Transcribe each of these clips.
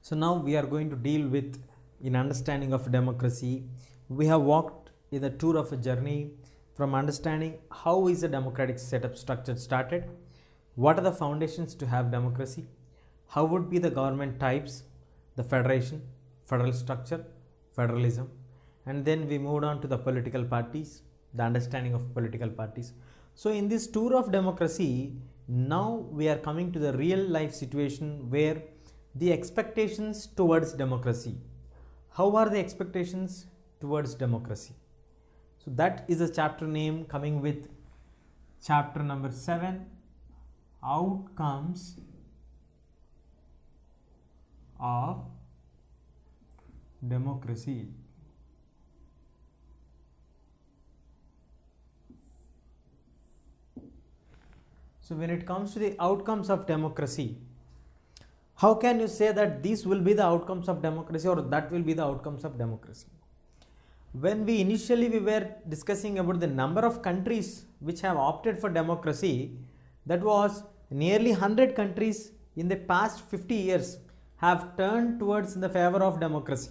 So now we are going to deal with in understanding of democracy. We have walked in the tour of a journey from understanding how is a democratic setup structure started, what are the foundations to have democracy, how would be the government types, the federation, federal structure, federalism, and then we moved on to the political parties, the understanding of political parties. So in this tour of democracy, now we are coming to the real life situation where the expectations towards democracy. How are the expectations towards democracy? So that is a chapter name coming with chapter number 7, Outcomes of Democracy. So when it comes to the outcomes of democracy, how can you say that these will be the outcomes of democracy or that will be the outcomes of democracy? When we were discussing about the number of countries which have opted for democracy, that was nearly 100 countries in the past 50 years have turned towards the favor of democracy.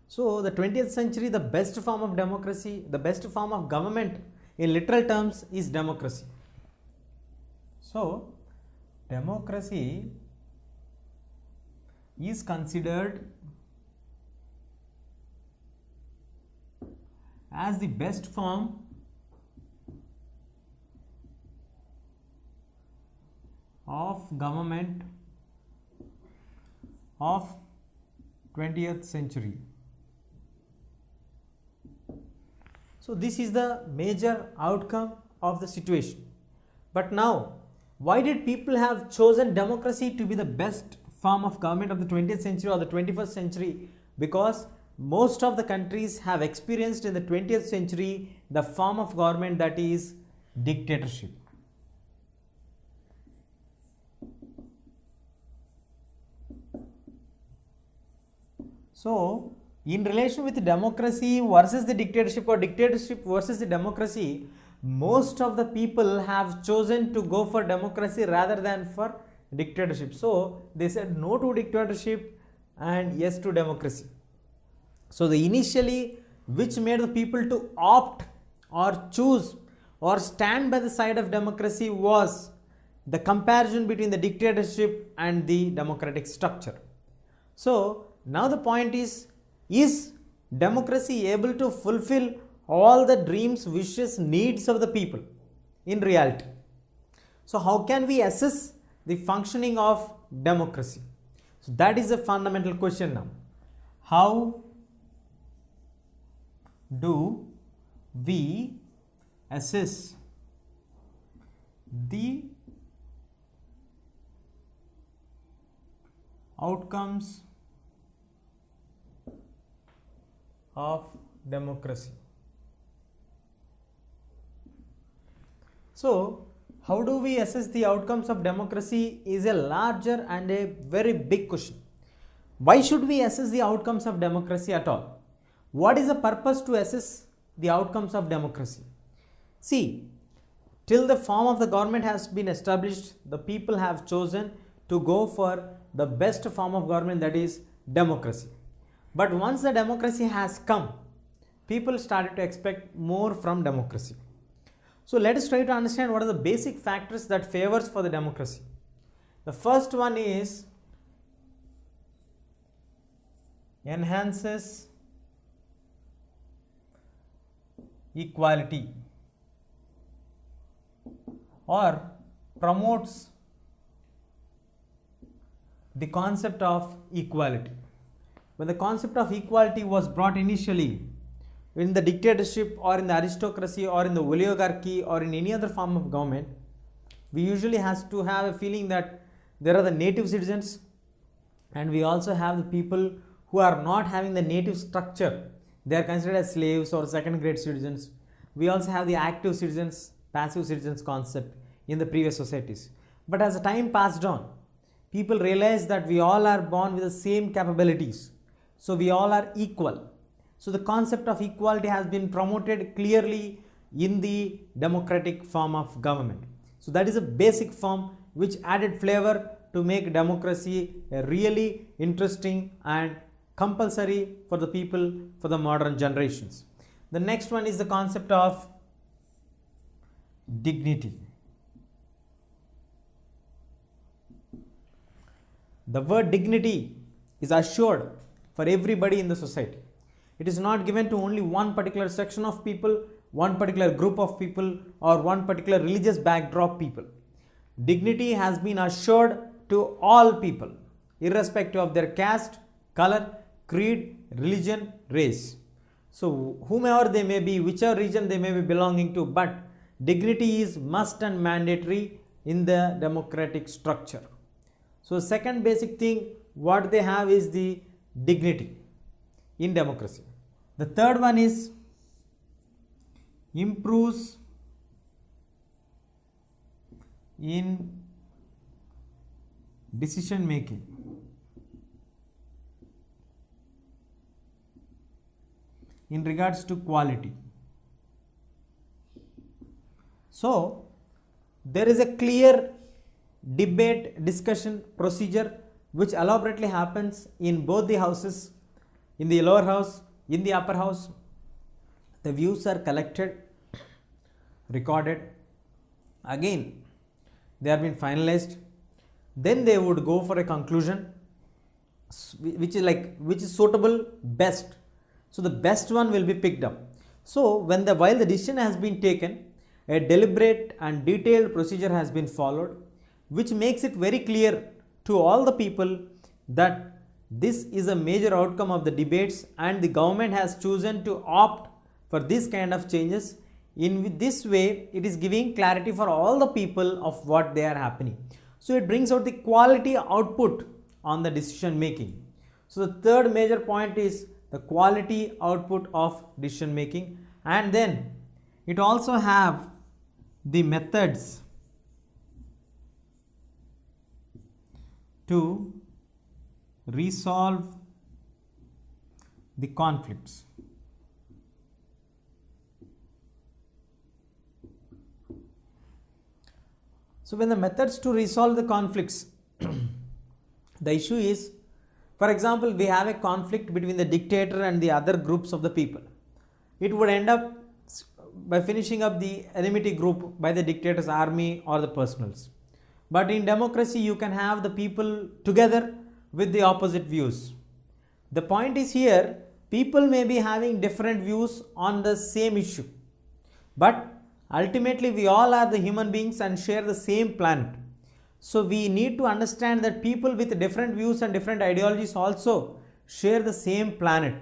So the 20th century, the best form of democracy, the best form of government in literal terms is democracy. So democracy is considered as the best form of government of 20th century. So this is the major outcome of the situation. But now, why did people have chosen democracy to be the best form of government of the 20th century or the 21st century? Because most of the countries have experienced in the 20th century the form of government that is dictatorship. So, in relation with democracy versus the dictatorship or dictatorship versus the democracy, most of the people have chosen to go for democracy rather than for dictatorship. So they said no to dictatorship and yes to democracy. So the initially which made the people to opt or choose or stand by the side of democracy was the comparison between the dictatorship and the democratic structure. So now the point is democracy able to fulfill all the dreams, wishes, needs of the people in reality? So how can we assess the functioning of democracy? So that is a fundamental question now. How do we assess the outcomes of democracy? So, how do we assess the outcomes of democracy is a larger and a very big question. Why should we assess the outcomes of democracy at all? What is the purpose to assess the outcomes of democracy? See, till the form of the government has been established, the people have chosen to go for the best form of government, that is democracy. But once the democracy has come, people started to expect more from democracy. So let us try to understand what are the basic factors that favors for the democracy. The first one is enhances equality or promotes the concept of equality. When the concept of equality was brought initially in the dictatorship or in the aristocracy or in the oligarchy or in any other form of government, we usually has to have a feeling that there are the native citizens and we also have the people who are not having the native structure. They are considered as slaves or second grade citizens. We also have the active citizens, passive citizens concept in the previous societies. But as the time passed on, people realized that we all are born with the same capabilities. So we all are equal. So the concept of equality has been promoted clearly in the democratic form of government. So that is a basic form which added flavor to make democracy a really interesting and compulsory for the people for the modern generations. The next one is the concept of dignity. The word dignity is assured for everybody in the society. It is not given to only one particular section of people, one particular group of people, or one particular religious backdrop people. Dignity has been assured to all people, irrespective of their caste, color, creed, religion, race. So, whomever they may be, whichever region they may be belonging to, but dignity is must and mandatory in the democratic structure. So, second basic thing what they have is the dignity in democracy. The third one is improves in decision making. In regards to quality. So, there is a clear debate, discussion, procedure which elaborately happens in both the houses, in the lower house, in the upper house. The views are collected, recorded, again they have been finalized, then they would go for a conclusion which is suitable best. So the best one will be picked up. So while the decision has been taken, a deliberate and detailed procedure has been followed, which makes it very clear to all the people that this is a major outcome of the debates and the government has chosen to opt for this kind of changes. In this way, it is giving clarity for all the people of what they are happening. So it brings out the quality output on the decision making. So the third major point is the quality output of decision making, and then it also have the methods to resolve the conflicts. So when the methods to resolve the conflicts, the issue is, for example, we have a conflict between the dictator and the other groups of the people. It would end up by finishing up the enmity group by the dictator's army or the personals. But in democracy, you can have the people together with the opposite views. The point is here, people may be having different views on the same issue, but ultimately we all are the human beings and share the same planet. So we need to understand that people with different views and different ideologies also share the same planet.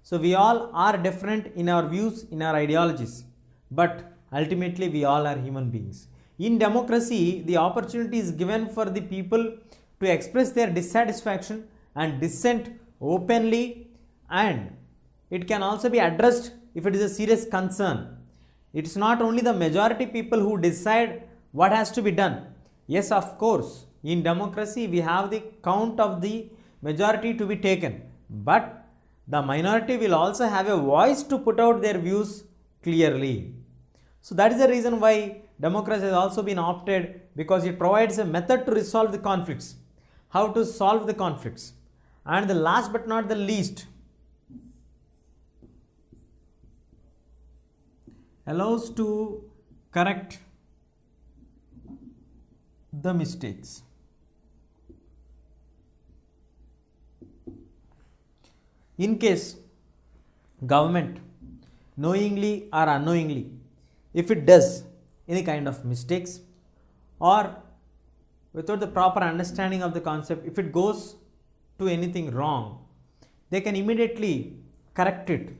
So we all are different in our views, in our ideologies, but ultimately we all are human beings. In democracy, the opportunity is given for the people to express their dissatisfaction and dissent openly, and it can also be addressed if it is a serious concern. It's not only the majority people who decide what has to be done. Yes, of course, in democracy we have the count of the majority to be taken, but the minority will also have a voice to put out their views clearly. So that is the reason why democracy has also been opted, because it provides a method to resolve the conflicts, how to solve the conflicts. And the last but not the least, allows to correct the mistakes. In case government knowingly or unknowingly, if it does any kind of mistakes or without the proper understanding of the concept, if it goes to anything wrong, they can immediately correct it.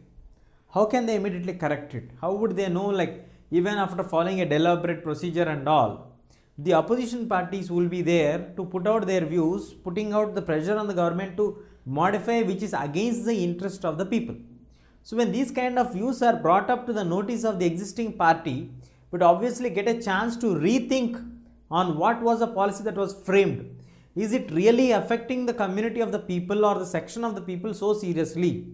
How can they immediately correct it? How would they know, like, even after following a deliberate procedure and all? The opposition parties will be there to put out their views, putting out the pressure on the government to modify which is against the interest of the people. So when these kind of views are brought up to the notice of the existing party, would obviously get a chance to rethink on what was the policy that was framed. Is it really affecting the community of the people or the section of the people so seriously?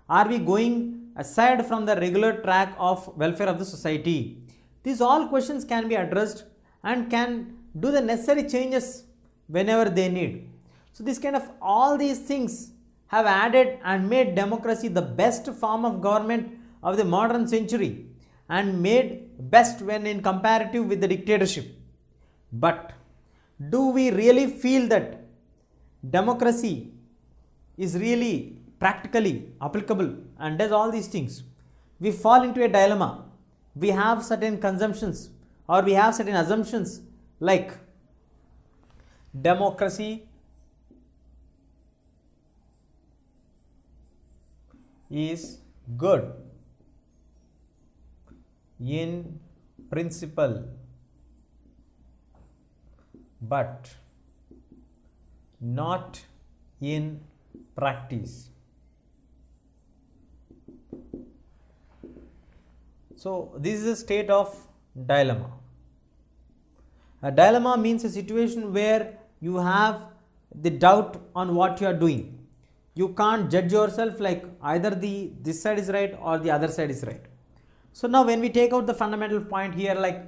Are we going aside from the regular track of welfare of the society? These all questions can be addressed and can do the necessary changes whenever they need. So this kind of all these things have added and made democracy the best form of government of the modern century and made best when in comparative with the dictatorship. But do we really feel that democracy is really practically applicable and does all these things? We fall into a dilemma. We have certain consumptions or we have certain assumptions like democracy is good in principle but not in practice. So this is a state of dilemma. A dilemma means a situation where you have the doubt on what you are doing. You can't judge yourself like either this side is right or the other side is right. So now when we take out the fundamental point here, like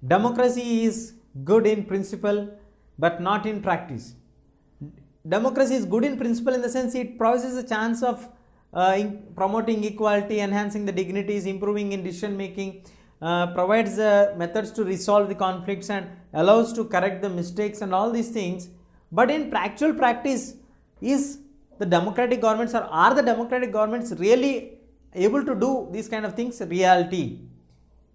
democracy is good in principle but not in practice. Democracy is good in principle in the sense it provides a chance of promoting equality, enhancing the dignities, improving in decision making, provides methods to resolve the conflicts and allows to correct the mistakes and all these things. But in actual practice, is the democratic governments or are the democratic governments really able to do these kind of things reality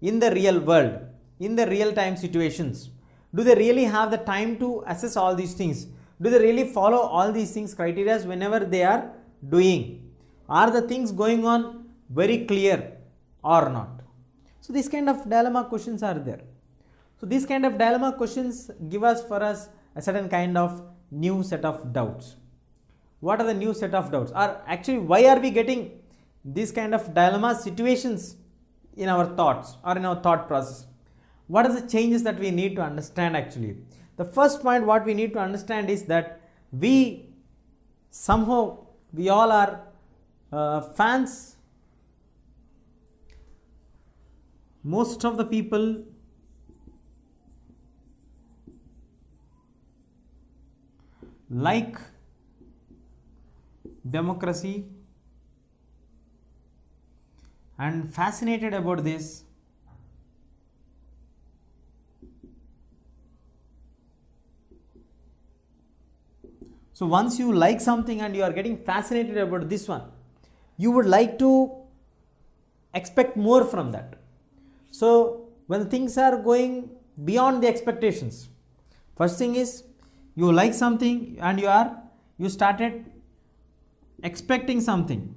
in the real world, in the real time situations? Do they really have the time to assess all these things? Do they really follow all these things criteria whenever they are doing? Are the things going on very clear or not? So these kind of dilemma questions are there. So these kind of dilemma questions give us for us a certain kind of new set of doubts. What are the new set of doubts? Or actually why are we getting these kind of dilemma situations in our thoughts or in our thought process? What are the changes that we need to understand actually? The first point what we need to understand is that we all are fans. Most of the people like democracy and fascinated about this. So once you like something and you are getting fascinated about this one, you would like to expect more from that. So when things are going beyond the expectations, first thing is you like something and you started expecting something.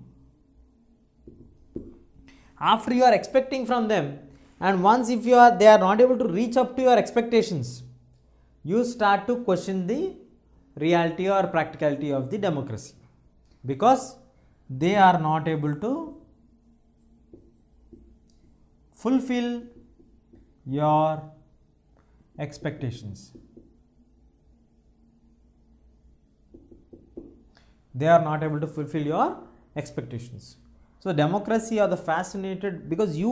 After you are expecting from them, and once if they are not able to reach up to your expectations, you start to question the reality or practicality of the democracy, because they are not able to fulfill your expectations. They are not able to fulfill your expectations. So democracy are the fascinated, because you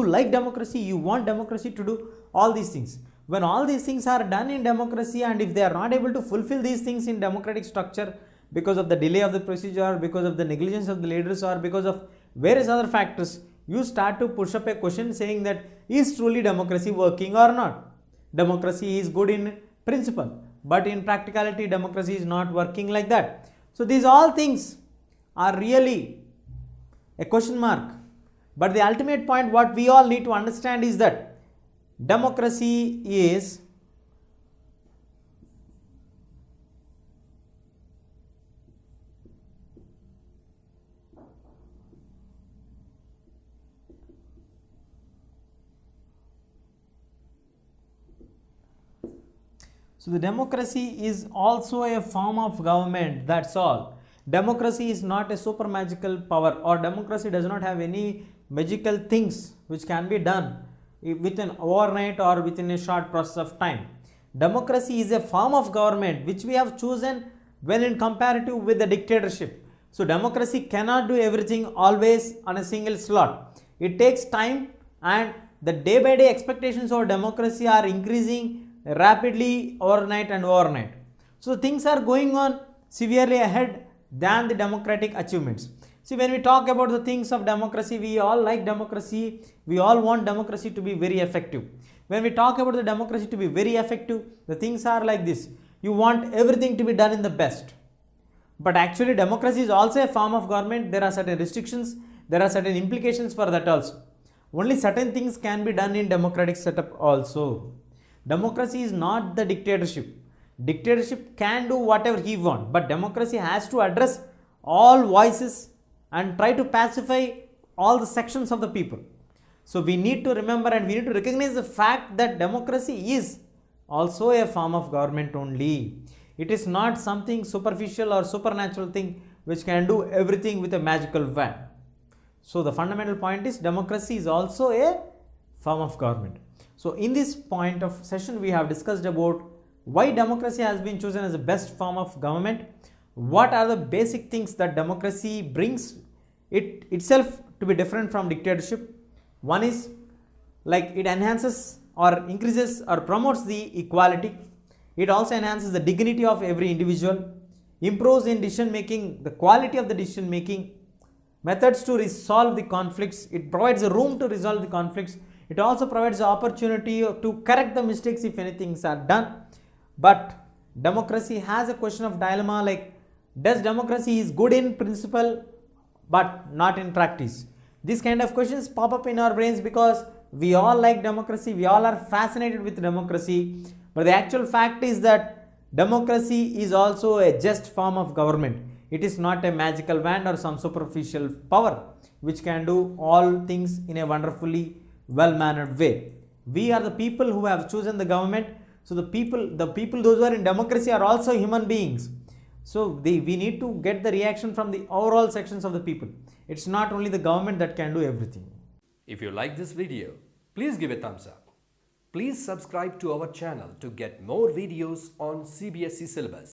like democracy, you want democracy to do all these things. When all these things are done in democracy, and if they are not able to fulfill these things in democratic structure because of the delay of the procedure, because of the negligence of the leaders, or because of various other factors, you start to push up a question saying that is truly democracy working or not? Democracy is good in principle, but in practicality democracy is not working like that. So these all things are really a question mark. But the ultimate point what we all need to understand is that democracy is so the democracy is also a form of government, that's all. Democracy is not a super magical power, or democracy does not have any magical things which can be done within overnight or within a short process of time. Democracy is a form of government which we have chosen when in comparative with the dictatorship. So democracy cannot do everything always on a single slot. It takes time, and the day by day expectations of democracy are increasing rapidly overnight and overnight. So things are going on severely ahead than the democratic achievements. See, when we talk about the things of democracy, we all like democracy, we all want democracy to be very effective. When we talk about the democracy to be very effective, the things are like this. You want everything to be done in the best. But actually democracy is also a form of government. There are certain restrictions, there are certain implications for that also. Only certain things can be done in democratic setup also. Democracy is not the dictatorship. Dictatorship can do whatever he wants, but democracy has to address all voices and try to pacify all the sections of the people. So we need to remember and we need to recognize the fact that democracy is also a form of government only. It is not something superficial or supernatural thing which can do everything with a magical wand. So the fundamental point is democracy is also a form of government. So in this point of session we have discussed about why democracy has been chosen as the best form of government, what are the basic things that democracy brings it itself to be different from dictatorship. One is like it enhances or increases or promotes the equality. It also enhances the dignity of every individual, improves in decision making, the quality of the decision making, methods to resolve the conflicts. It provides a room to resolve the conflicts. It also provides the opportunity to correct the mistakes if anything are done. But democracy has a question of dilemma, like does democracy is good in principle but not in practice? These kind of questions pop up in our brains because we all like democracy, we all are fascinated with democracy, but the actual fact is that democracy is also a just form of government. It is not a magical wand or some superficial power which can do all things in a wonderfully well-mannered way. We are the people who have chosen the government. So the people those who are in democracy are also human beings. So we need to get the reaction from the overall sections of the people. It's not only the government that can do everything. If you like this video, please give a thumbs up. Please subscribe to our channel to get more videos on CBSE syllabus.